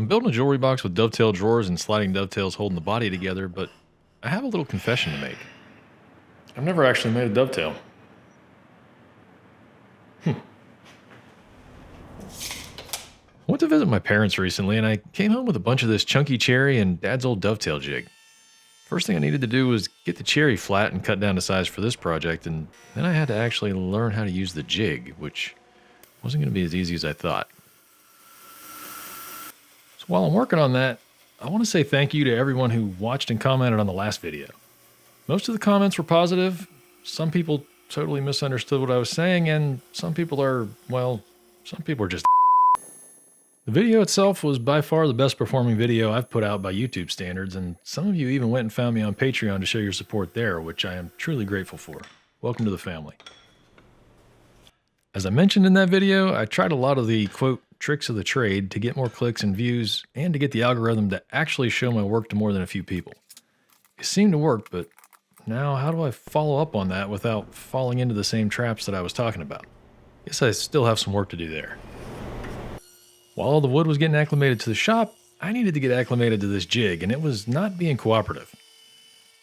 I'm building a jewelry box with dovetail drawers and sliding dovetails holding the body together, but I have a little confession to make. I've never actually made a dovetail. I went to visit my parents recently and I came home with a bunch of this chunky cherry and dad's old dovetail jig. First thing I needed to do was get the cherry flat and cut down to size for this project, and then I had to actually learn how to use the jig, which wasn't going to be as easy as I thought. So while I'm working on that, I want to say thank you to everyone who watched and commented on the last video. Most of the comments were positive. Some people totally misunderstood what I was saying, and some people are just. The video itself was by far the best performing video I've put out by YouTube standards, and some of you even went and found me on Patreon to show your support there, which I am truly grateful for. Welcome to the family. As I mentioned in that video, I tried a lot of the, quote, tricks of the trade to get more clicks and views, and to get the algorithm to actually show my work to more than a few people. It seemed to work, but now how do I follow up on that without falling into the same traps that I was talking about? Guess I still have some work to do there. While all the wood was getting acclimated to the shop, I needed to get acclimated to this jig, and it was not being cooperative.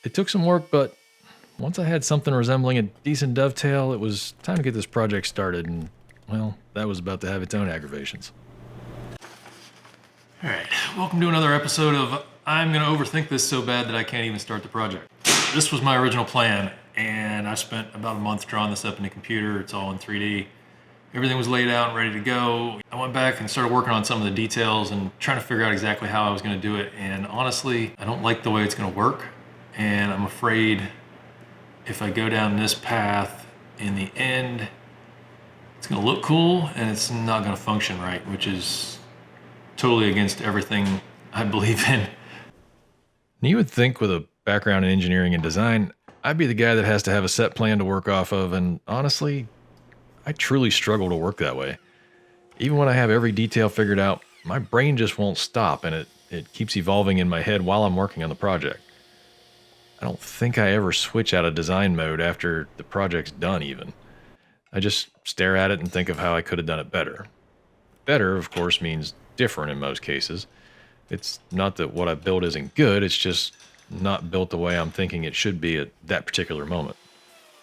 It took some work, but once I had something resembling a decent dovetail, it was time to get this project started, and, well, that was about to have its own aggravations. Alright, welcome to another episode of I'm going to overthink this so bad that I can't even start the project. This was my original plan, and I spent about a month drawing this up in the computer. It's all in 3D. Everything was laid out and ready to go. I went back and started working on some of the details and trying to figure out exactly how I was going to do it. And honestly, I don't like the way it's going to work. And I'm afraid if I go down this path, in the end, it's going to look cool and it's not going to function right, which is totally against everything I believe in. Now, you would think with a background in engineering and design, I'd be the guy that has to have a set plan to work off of, and honestly, I truly struggle to work that way. Even when I have every detail figured out, my brain just won't stop, and it keeps evolving in my head while I'm working on the project. I don't think I ever switch out of design mode after the project's done even. I just stare at it and think of how I could have done it better. Better, of course, means different in most cases. It's not that what I built isn't good, it's just not built the way I'm thinking it should be at that particular moment.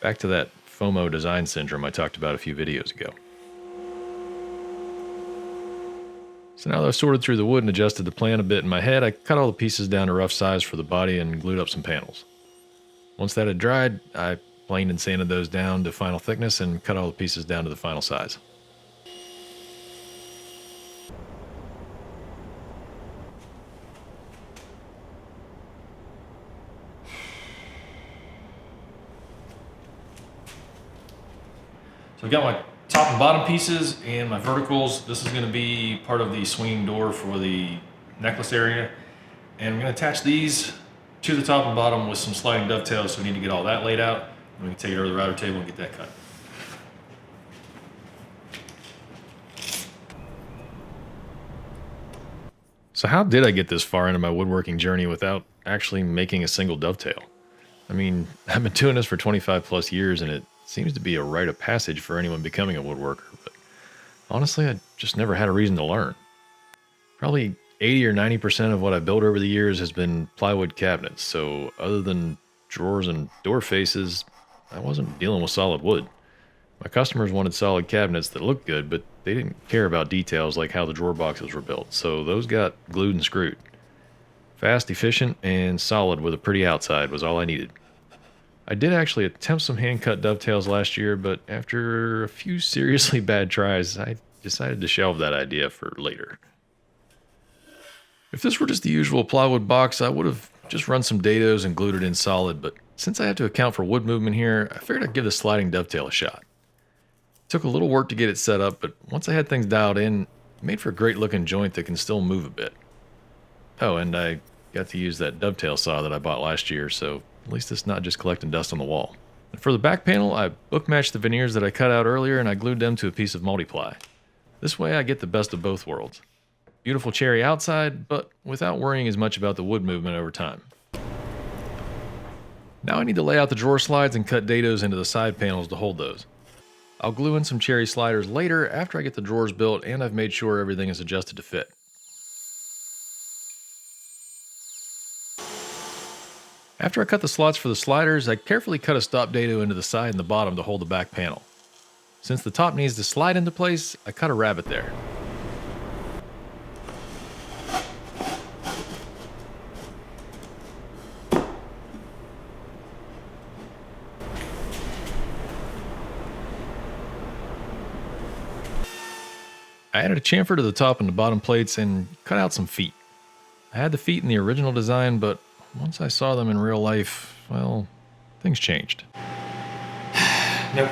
Back to that FOMO design syndrome I talked about a few videos ago. So now that I've sorted through the wood and adjusted the plan a bit in my head, I cut all the pieces down to rough size for the body and glued up some panels. Once that had dried, I planed and sanded those down to final thickness and cut all the pieces down to the final size. So I've got my top and bottom pieces and my verticals. This is going to be part of the swinging door for the necklace area. And I'm going to attach these to the top and bottom with some sliding dovetails, so we need to get all that laid out. And we can take it over to the router table and get that cut. So how did I get this far into my woodworking journey without actually making a single dovetail? I mean, I've been doing this for 25 plus years, and it seems to be a rite of passage for anyone becoming a woodworker, but honestly, I just never had a reason to learn. Probably 80 or 90% of what I built over the years has been plywood cabinets, so other than drawers and door faces, I wasn't dealing with solid wood. My customers wanted solid cabinets that looked good, but they didn't care about details like how the drawer boxes were built, so those got glued and screwed. Fast, efficient, and solid with a pretty outside was all I needed. I did actually attempt some hand-cut dovetails last year, but after a few seriously bad tries, I decided to shelve that idea for later. If this were just the usual plywood box, I would have just run some dados and glued it in solid, but since I have to account for wood movement here, I figured I'd give the sliding dovetail a shot. It took a little work to get it set up, but once I had things dialed in, it made for a great-looking joint that can still move a bit. Oh, and I got to use that dovetail saw that I bought last year, so at least it's not just collecting dust on the wall. And for the back panel, I book matched the veneers that I cut out earlier and I glued them to a piece of multi-ply. This way I get the best of both worlds. Beautiful cherry outside, but without worrying as much about the wood movement over time. Now I need to lay out the drawer slides and cut dados into the side panels to hold those. I'll glue in some cherry sliders later after I get the drawers built and I've made sure everything is adjusted to fit. After I cut the slots for the sliders, I carefully cut a stop dado into the side and the bottom to hold the back panel. Since the top needs to slide into place, I cut a rabbet there. I added a chamfer to the top and the bottom plates and cut out some feet. I had the feet in the original design, but once I saw them in real life, well, things changed. Nope.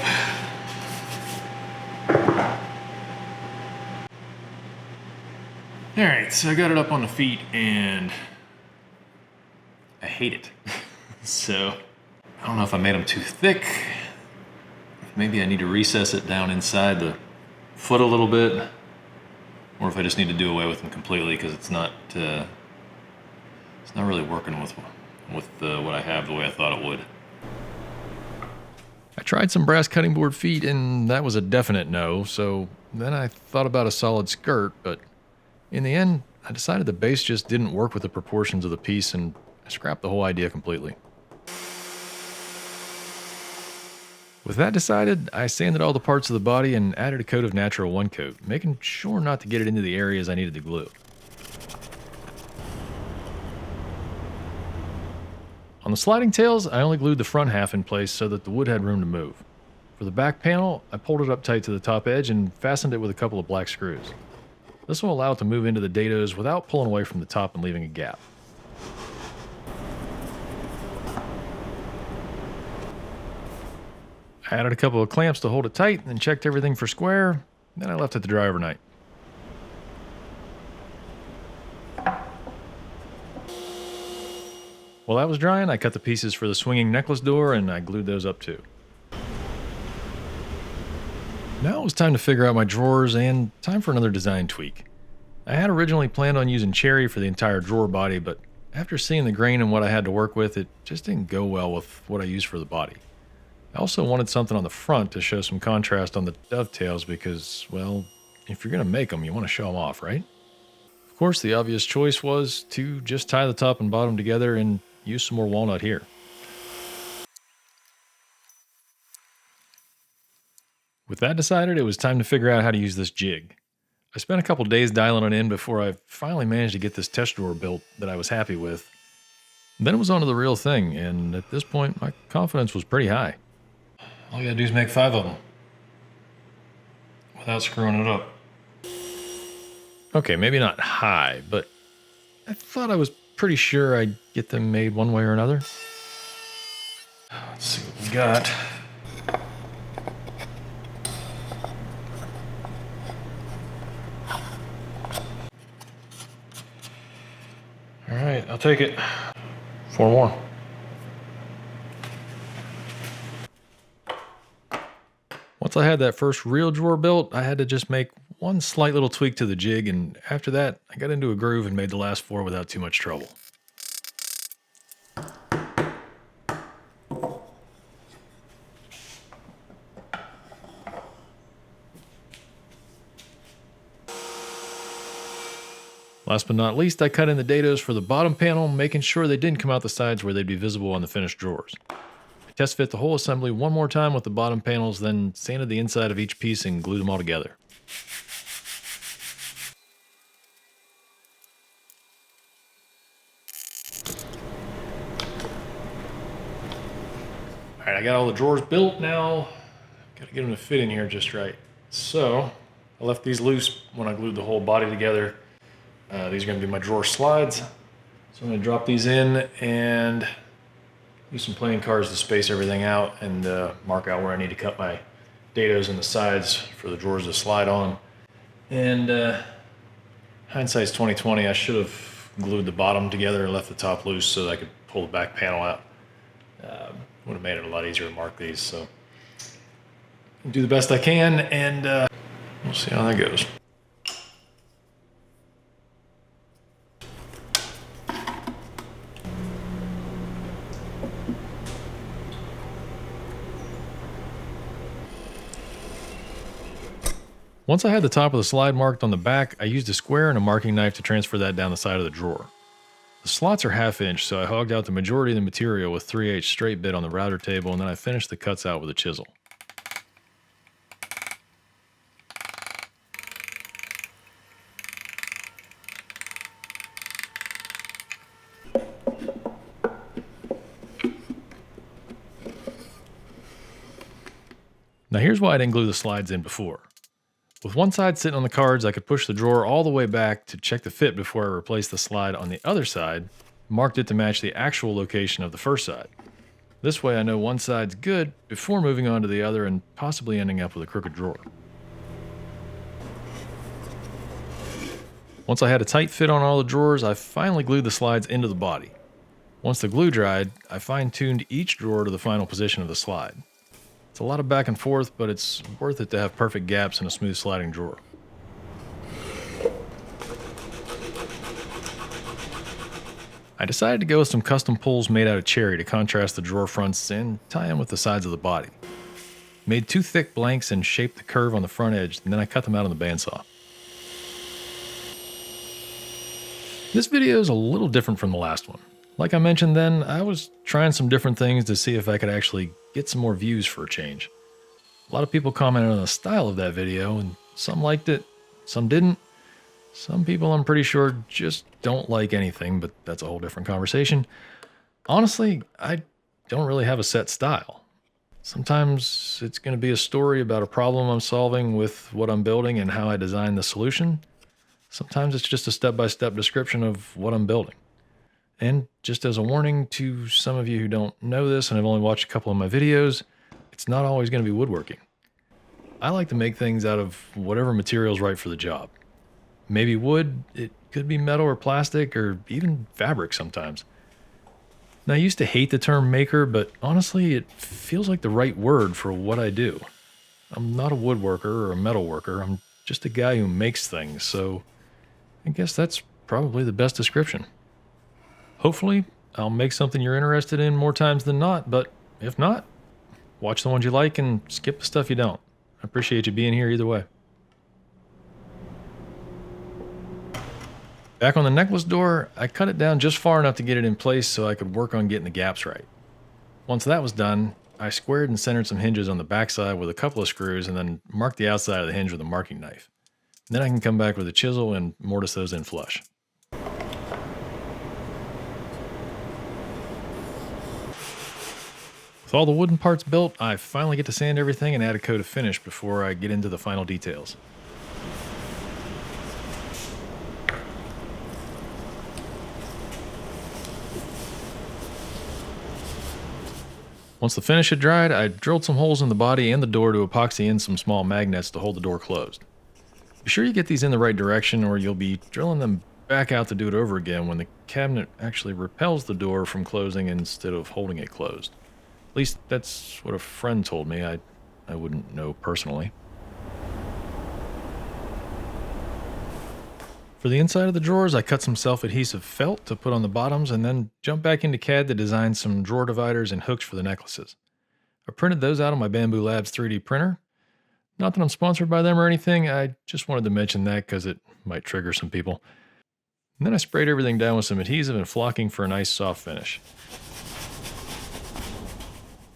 Alright, so I got it up on the feet and I hate it. So, I don't know if I made them too thick. Maybe I need to recess it down inside the foot a little bit. Or if I just need to do away with them completely because it's not really working with what I have the way I thought it would. I tried some brass cutting board feet and that was a definite no, so then I thought about a solid skirt, but in the end, I decided the base just didn't work with the proportions of the piece and I scrapped the whole idea completely. With that decided, I sanded all the parts of the body and added a coat of natural one coat, making sure not to get it into the areas I needed to glue. On the sliding tails, I only glued the front half in place so that the wood had room to move. For the back panel, I pulled it up tight to the top edge and fastened it with a couple of black screws. This will allow it to move into the dados without pulling away from the top and leaving a gap. I added a couple of clamps to hold it tight and checked everything for square, then I left it to dry overnight. While that was drying, I cut the pieces for the swinging necklace door and I glued those up too. Now it was time to figure out my drawers and time for another design tweak. I had originally planned on using cherry for the entire drawer body, but after seeing the grain and what I had to work with, it just didn't go well with what I used for the body. I also wanted something on the front to show some contrast on the dovetails because, well, if you're going to make them, you want to show them off, right? Of course, the obvious choice was to just tie the top and bottom together and use some more walnut here. With that decided, it was time to figure out how to use this jig. I spent a couple days dialing it in before I finally managed to get this test drawer built that I was happy with. Then it was on to the real thing, and at this point, my confidence was pretty high. All you gotta do is make 5 of them without screwing it up. Okay, maybe not high, but I thought I was pretty sure I'd get them made one way or another. Let's see what we got. All right, I'll take it. 4 more. Once I had that first real drawer built, I had to just make one slight little tweak to the jig, and after that, I got into a groove and made the last 4 without too much trouble. Last but not least, I cut in the dados for the bottom panel, making sure they didn't come out the sides where they'd be visible on the finished drawers. I test fit the whole assembly one more time with the bottom panels, then sanded the inside of each piece and glued them all together. Alright, I got all the drawers built now. Gotta get them to fit in here just right. So, I left these loose when I glued the whole body together. These are going to be my drawer slides. So I'm going to drop these in and use some playing cards to space everything out and mark out where I need to cut my dados in the sides for the drawers to slide on. And hindsight's 2020, I should have glued the bottom together and left the top loose so that I could pull the back panel out. Would have made it a lot easier to mark these. So I'll do the best I can and we'll see how that goes. Once I had the top of the slide marked on the back, I used a square and a marking knife to transfer that down the side of the drawer. The slots are 1/2 inch, so I hogged out the majority of the material with 3/8 straight bit on the router table, and then I finished the cuts out with a chisel. Now here's why I didn't glue the slides in before. With one side sitting on the cards, I could push the drawer all the way back to check the fit before I replaced the slide on the other side, marked it to match the actual location of the first side. This way I know one side's good before moving on to the other and possibly ending up with a crooked drawer. Once I had a tight fit on all the drawers, I finally glued the slides into the body. Once the glue dried, I fine-tuned each drawer to the final position of the slide. It's a lot of back and forth, but it's worth it to have perfect gaps in a smooth sliding drawer. I decided to go with some custom pulls made out of cherry to contrast the drawer fronts and tie in with the sides of the body. Made 2 thick blanks and shaped the curve on the front edge, and then I cut them out on the bandsaw. This video is a little different from the last one. Like I mentioned then, I was trying some different things to see if I could actually get some more views for a change. A lot of people commented on the style of that video, and some liked it, some didn't. Some people, I'm pretty sure, just don't like anything, but that's a whole different conversation. Honestly, I don't really have a set style. Sometimes it's going to be a story about a problem I'm solving with what I'm building and how I design the solution. Sometimes it's just a step-by-step description of what I'm building. And just as a warning to some of you who don't know this and have only watched a couple of my videos, it's not always going to be woodworking. I like to make things out of whatever material is right for the job. Maybe wood, it could be metal or plastic or even fabric sometimes. Now, I used to hate the term maker, but honestly, it feels like the right word for what I do. I'm not a woodworker or a metal worker. I'm just a guy who makes things, so I guess that's probably the best description. Hopefully, I'll make something you're interested in more times than not, but if not, watch the ones you like and skip the stuff you don't. I appreciate you being here either way. Back on the necklace door, I cut it down just far enough to get it in place so I could work on getting the gaps right. Once that was done, I squared and centered some hinges on the backside with a couple of screws and then marked the outside of the hinge with a marking knife. Then I can come back with a chisel and mortise those in flush. With all the wooden parts built, I finally get to sand everything and add a coat of finish before I get into the final details. Once the finish had dried, I drilled some holes in the body and the door to epoxy in some small magnets to hold the door closed. Be sure you get these in the right direction or you'll be drilling them back out to do it over again when the cabinet actually repels the door from closing instead of holding it closed. At least that's what a friend told me. I wouldn't know personally. For the inside of the drawers, I cut some self-adhesive felt to put on the bottoms and then jumped back into CAD to design some drawer dividers and hooks for the necklaces. I printed those out on my Bamboo Labs 3D printer. Not that I'm sponsored by them or anything, I just wanted to mention that because it might trigger some people. And then I sprayed everything down with some adhesive and flocking for a nice soft finish.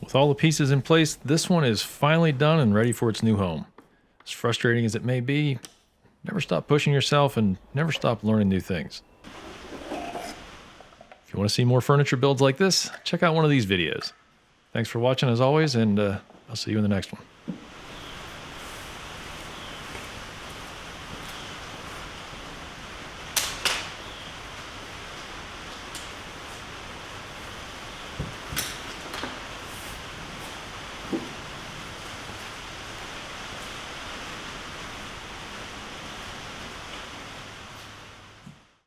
With all the pieces in place, this one is finally done and ready for its new home. As frustrating as it may be, never stop pushing yourself and never stop learning new things. If you want to see more furniture builds like this, check out one of these videos. Thanks for watching as always, and I'll see you in the next one.